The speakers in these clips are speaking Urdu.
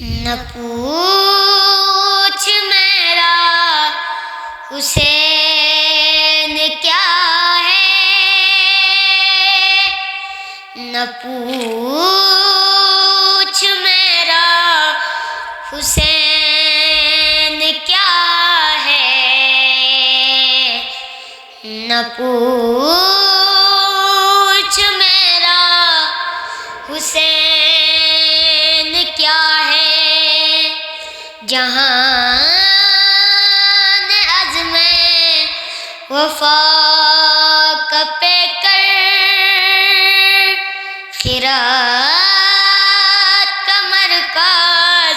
نہ پوچھ میرا حسین کیا ہے، نہ پوچھ میرا حسین کیا ہے، نہ پوچھ میرا حسین کیا ہے، جہان عزم وفا کا پے کر، خیرات کا مرکز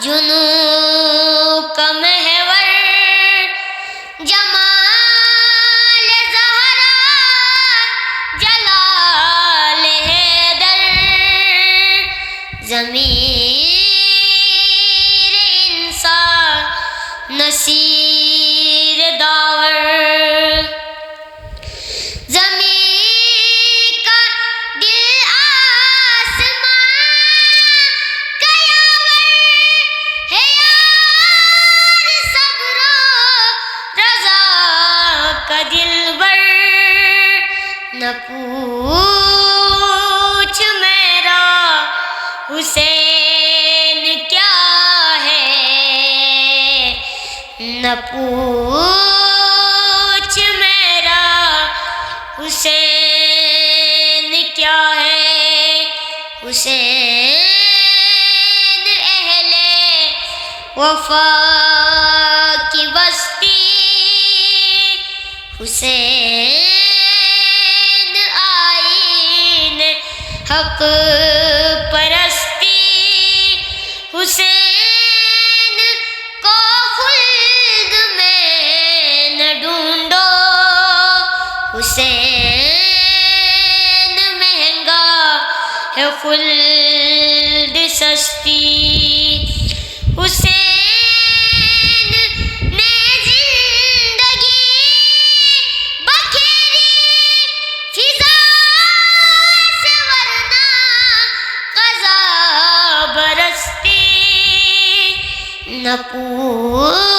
جنوں کا محور، جمال زہرا جلال حیدر، ضمیر انسان نصیر داور، زمین کا دل آسمان کا یاور ہے، یار صبر و رضا کا دلبر، نہ پوچھ میرا حسین کیا ہے، نہ پوچھ میرا حسین کیا ہے، حسین اہل وفا کی بستی، حسین آئین حق پرستی، حسین کو خلد میں نہ ڈھونڈو، حسین مہنگا ہے خلد سستی، حسین نے زندگی بکھیری فضا سے، ورنہ قضا برستی، نہ پوچھ